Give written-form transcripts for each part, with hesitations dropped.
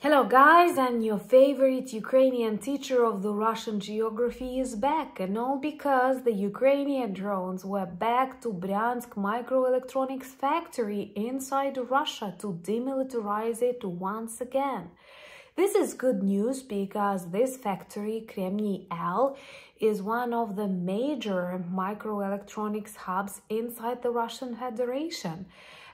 Hello guys, and your favorite Ukrainian teacher of the Russian geography is back, and all because the Ukrainian drones were back to Bryansk microelectronics factory inside Russia to demilitarize it once again. This is good news because this factory, Kremny L, is one of the major microelectronics hubs inside the Russian Federation.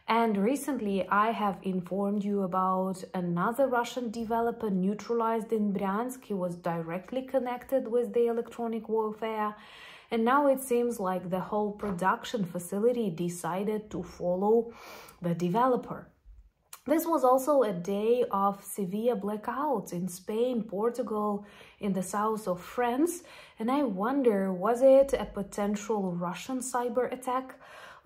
And recently, I have informed you about another Russian developer neutralized in Bryansk. He was directly connected with the electronic warfare. And now it seems like the whole production facility decided to follow the developer. This was also a day of severe blackouts in Spain, Portugal, in the south of France. And I wonder, was it a potential Russian cyber attack?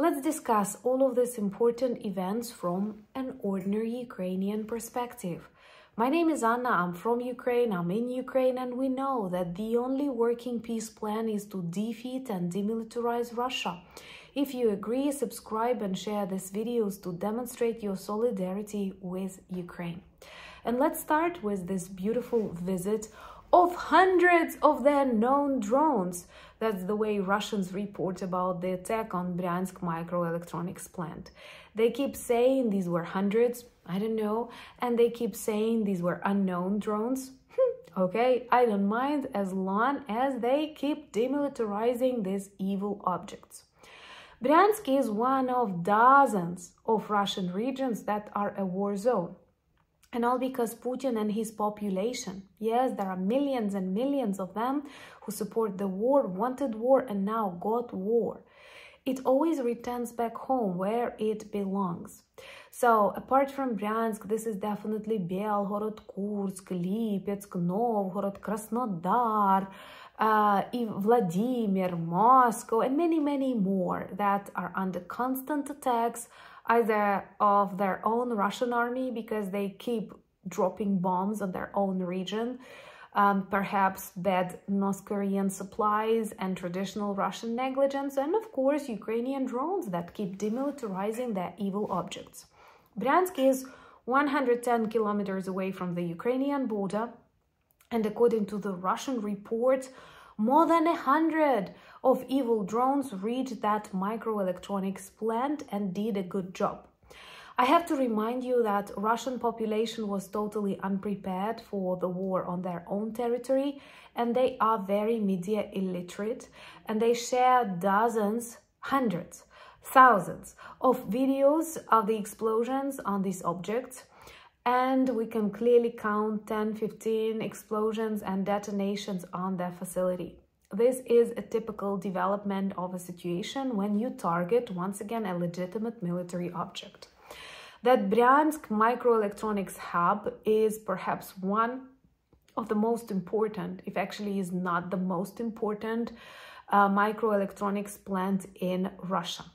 Let's discuss all of these important events from an ordinary Ukrainian perspective. My name is Anna, I'm from Ukraine, I'm in Ukraine, and we know that the only working peace plan is to defeat and demilitarize Russia. If you agree, subscribe and share these videos to demonstrate your solidarity with Ukraine. And let's start with this beautiful visit of hundreds of the unknown drones. That's the way Russians report about the attack on Bryansk microelectronics plant. They keep saying these were hundreds, I don't know, and they keep saying these were unknown drones. Okay, I don't mind as long as they keep demilitarizing these evil objects. Bryansk is one of dozens of Russian regions that are a war zone. And all because Putin and his population, yes, there are millions and millions of them who support the war, wanted war, and now got war. It always returns back home where it belongs. So apart from Bryansk, this is definitely Belgorod, Kursk, Lipetsk, Novgorod, Krasnodar, Vladimir, Moscow, and many, many more that are under constant attacks, either of their own Russian army because they keep dropping bombs on their own region, perhaps bad North Korean supplies and traditional Russian negligence, and of course Ukrainian drones that keep demilitarizing their evil objects. Bryansk is 110 kilometers away from the Ukrainian border, and according to the Russian report, more than 100 of evil drones reached that microelectronics plant and did a good job. I have to remind you that Russian population was totally unprepared for the war on their own territory, and they are very media illiterate, and they share dozens, hundreds, thousands of videos of the explosions on these objects. And we can clearly count 10, 15 explosions and detonations on their facility. This is a typical development of a situation when you target, once again, a legitimate military object. That Bryansk microelectronics hub is perhaps one of the most important, if actually is not the most important, microelectronics plant in Russia.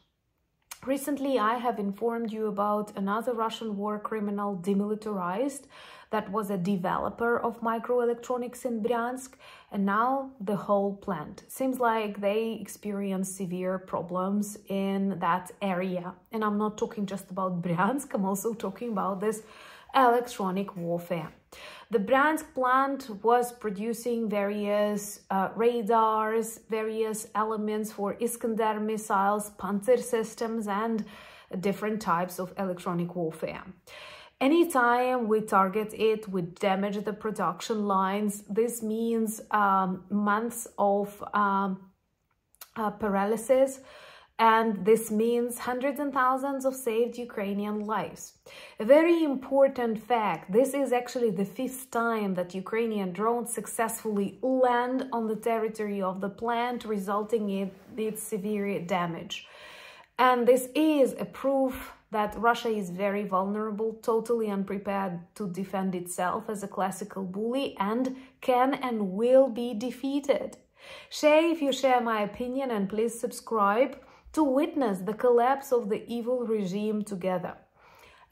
Recently, I have informed you about another Russian war criminal demilitarized that was a developer of microelectronics in Bryansk, and now the whole plant. Seems like they experience severe problems in that area. And I'm not talking just about Bryansk, I'm also talking about this electronic warfare. The Bryansk plant was producing various radars, various elements for Iskander missiles, Pantsir systems, and different types of electronic warfare. Anytime we target it, we damage the production lines. This means months of paralysis. And this means hundreds and thousands of saved Ukrainian lives. A very important fact, this is actually the 5th time that Ukrainian drones successfully land on the territory of the plant, resulting in its severe damage. And this is a proof that Russia is very vulnerable, totally unprepared to defend itself as a classical bully, and can and will be defeated. Share if you share my opinion, and please subscribe to witness the collapse of the evil regime together.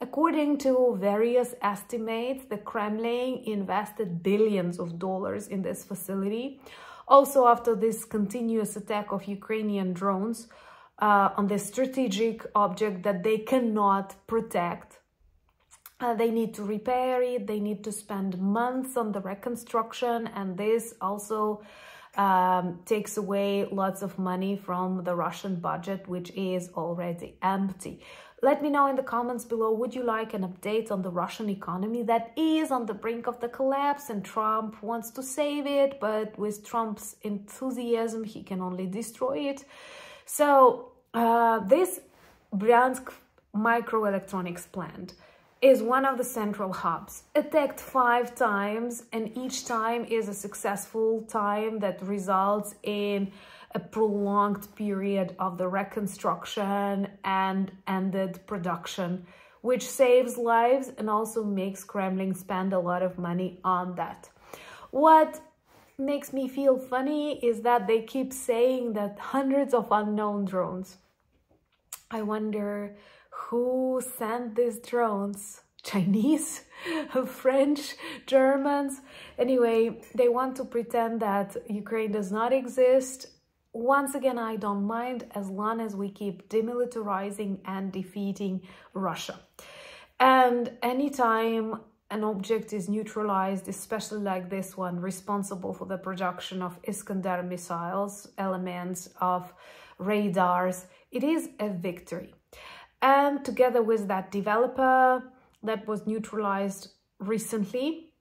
According to various estimates, the Kremlin invested billions of dollars in this facility. Also, after this continuous attack of Ukrainian drones on the strategic object that they cannot protect, They need to repair it, they need to spend months on the reconstruction, and this also takes away lots of money from the Russian budget, which is already empty. Let me know in the comments below, would you like an update on the Russian economy that is on the brink of the collapse and Trump wants to save it, but with Trump's enthusiasm, he can only destroy it. So this Bryansk microelectronics plant is one of the central hubs, attacked 5 times, and each time is a successful time that results in a prolonged period of the reconstruction and ended production, which saves lives and also makes Kremlin spend a lot of money on that. What makes me feel funny is that they keep saying that hundreds of unknown drones. I wonder who sent these drones? Chinese, French, Germans? Anyway, they want to pretend that Ukraine does not exist. Once again, I don't mind as long as we keep demilitarizing and defeating Russia. And anytime an object is neutralized, especially like this one, responsible for the production of Iskander missiles, elements of radars, it is a victory. And together with that developer that was neutralized recently,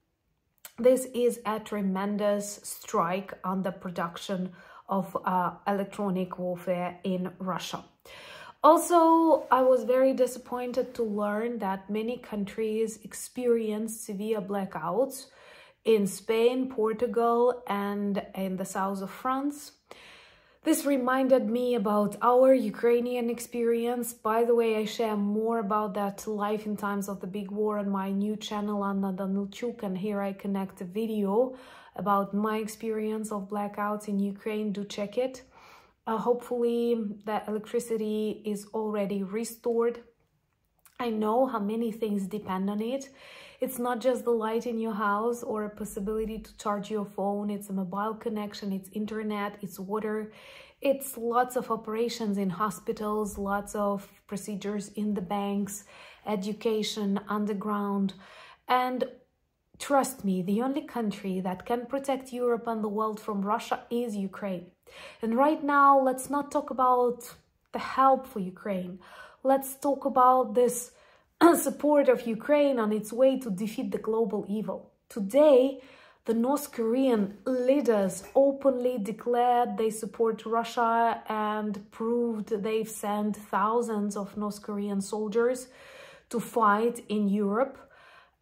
this is a tremendous strike on the production of electronic warfare in Russia. Also, I was very disappointed to learn that many countries experienced severe blackouts in Spain, Portugal, and in the south of France. This reminded me about our Ukrainian experience. By the way, I share more about that life in times of the big war on my new channel, Anna Danilchuk, and here I connect a video about my experience of blackouts in Ukraine. Do check it. Hopefully the electricity is already restored. I know how many things depend on it. It's not just the light in your house or a possibility to charge your phone. It's a mobile connection, it's internet, it's water. It's lots of operations in hospitals, lots of procedures in the banks, education, underground. And trust me, the only country that can protect Europe and the world from Russia is Ukraine. And right now, let's not talk about the help for Ukraine. Let's talk about this support of Ukraine on its way to defeat the global evil. Today, the North Korean leaders openly declared they support Russia and proved they've sent thousands of North Korean soldiers to fight in Europe.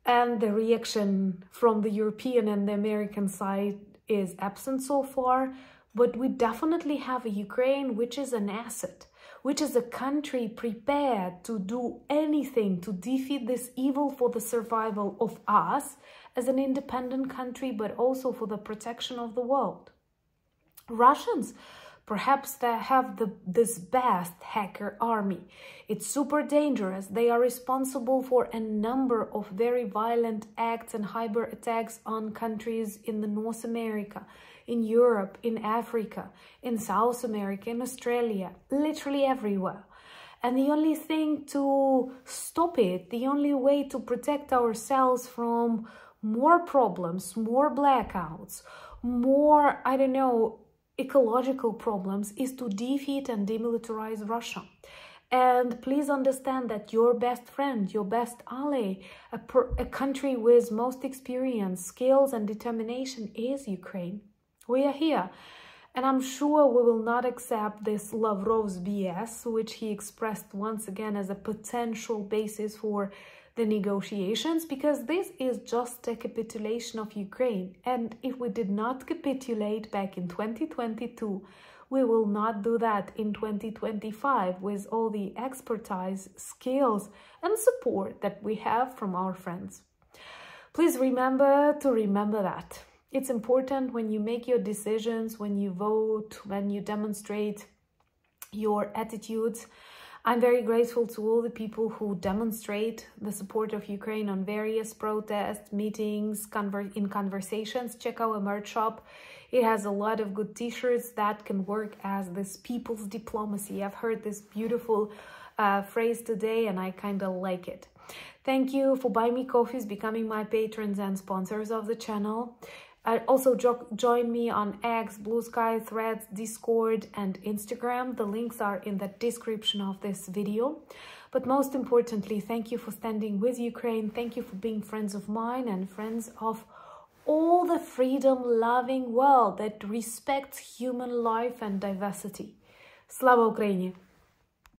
And the reaction from the European and the American side is absent so far. But we definitely have a Ukraine which is an asset, which is a country prepared to do anything to defeat this evil for the survival of us as an independent country, but also for the protection of the world. Russians, perhaps they have this best hacker army. It's super dangerous. They are responsible for a number of very violent acts and cyber attacks on countries in the North America, in Europe, in Africa, in South America, in Australia, literally everywhere. And the only thing to stop it, the only way to protect ourselves from more problems, more blackouts, more, I don't know, ecological problems is to defeat and demilitarize Russia. And please understand that your best friend, your best ally, a country with most experience, skills and determination is Ukraine. We are here. And I'm sure we will not accept this Lavrov's BS, which he expressed once again as a potential basis for the negotiations, because this is just a capitulation of Ukraine. And if we did not capitulate back in 2022, we will not do that in 2025 with all the expertise, skills and support that we have from our friends. Please remember that. It's important when you make your decisions, when you vote, when you demonstrate your attitudes. I'm very grateful to all the people who demonstrate the support of Ukraine on various protests, meetings, in conversations. Check our merch shop. It has a lot of good t-shirts that can work as this people's diplomacy. I've heard this beautiful phrase today and I kind of like it. Thank you for buying me coffees, becoming my patrons and sponsors of the channel. Also join me on X, Blue Sky, Threads, Discord, and Instagram. The links are in the description of this video. But most importantly, thank you for standing with Ukraine. Thank you for being friends of mine and friends of all the freedom-loving world that respects human life and diversity. Slava Ukraini!